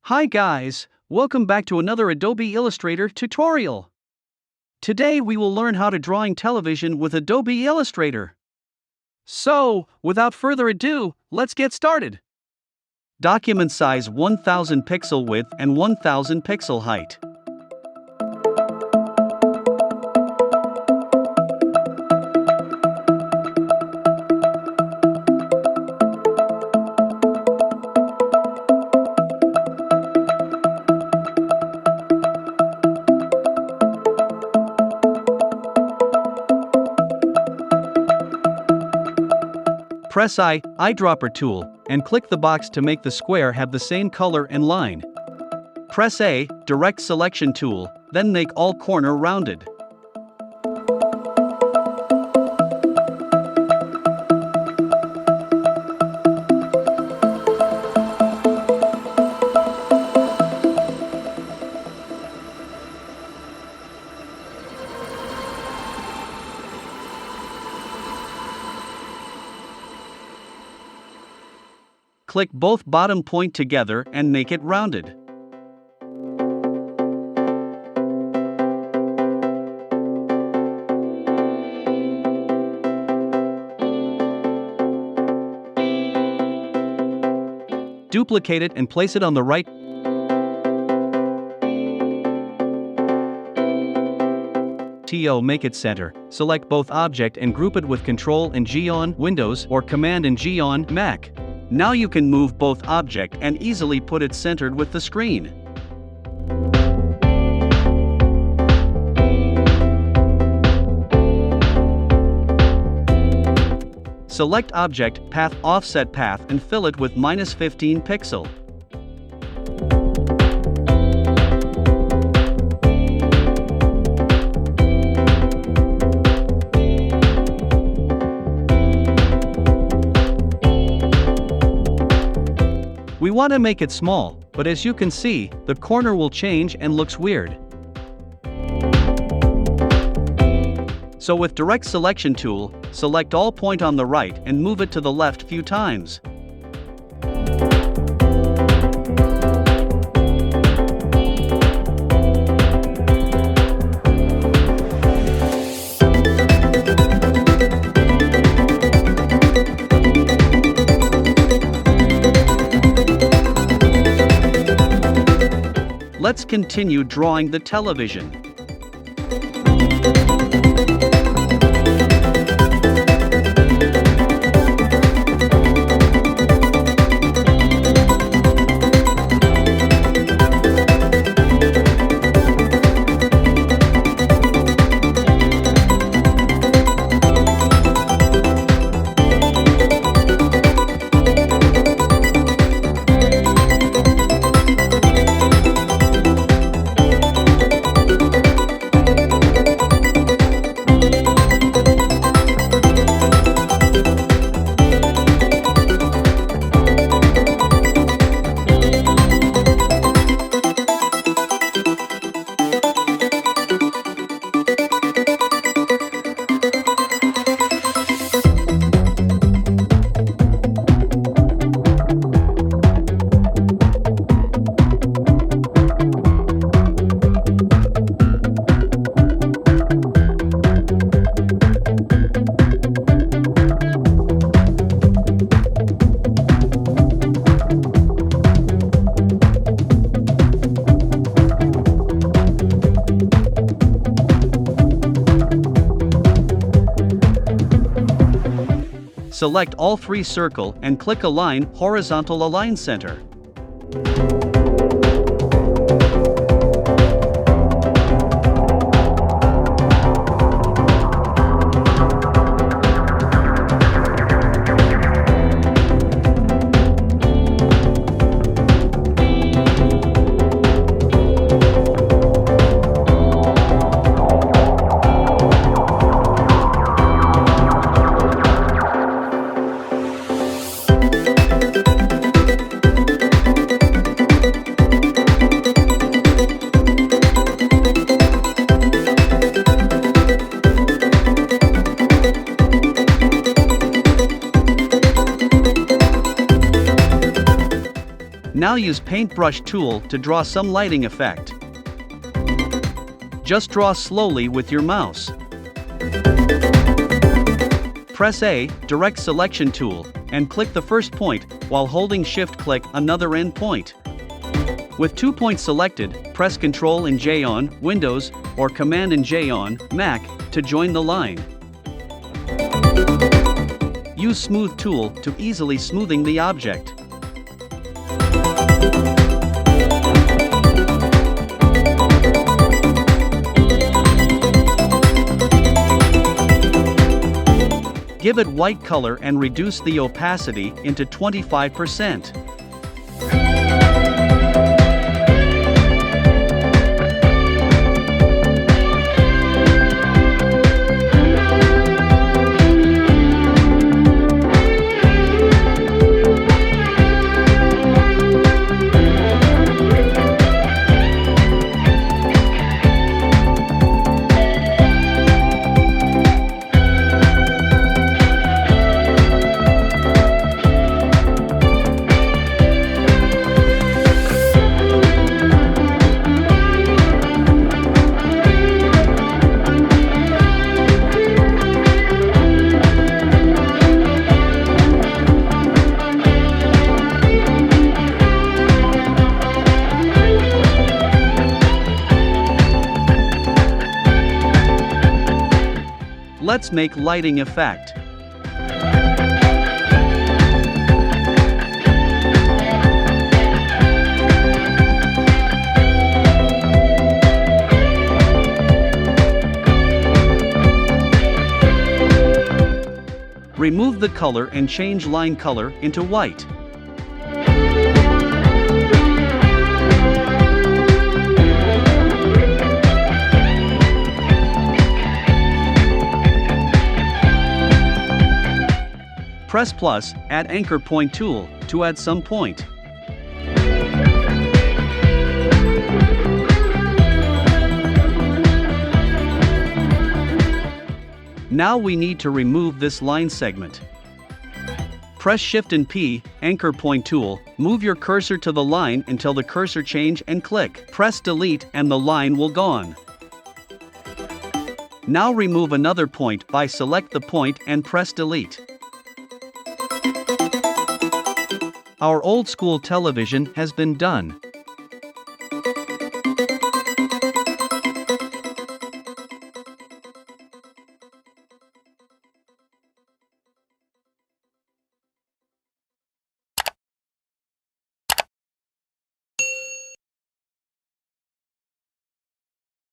Hi guys, welcome back to another Adobe Illustrator tutorial. Today we will learn how to drawing television with Adobe Illustrator. So, without further ado, let's get started. Document size 1000 pixel width and 1000 pixel height. Press eyedropper tool, and click the box to make the square have the same color and line. Press A, direct selection tool, then make all corner rounded. Click both bottom point together and make it rounded. Duplicate it and place it on the right. Make it center. Select both object and group it with Ctrl and G on Windows or Command and G on Mac. Now you can move both object and easily put it centered with the screen. Select object, path, offset path and fill it with -15 pixel. We want to make it small, but as you can see, the corner will change and looks weird. So with direct selection tool, select all point on the right and move it to the left few times. Let's continue drawing the television. Select all three circle and click Align Horizontal Align Center. Now use paintbrush tool to draw some lighting effect. Just draw slowly with your mouse. Press A, direct selection tool, and click the first point, while holding shift click another end point. With 2 points selected, press Ctrl and J on Windows or Command and J on Mac to join the line. Use Smooth tool to easily smoothing the object. Give it white color and reduce the opacity into 25%. Let's make lighting effect. Remove the color and change line color into white. Press plus, add anchor point tool, to add some point. Now we need to remove this line segment. Press Shift and P, anchor point tool, move your cursor to the line until the cursor change and click. Press delete and the line will gone. Now remove another point by select the point and press delete. Our old school television has been done.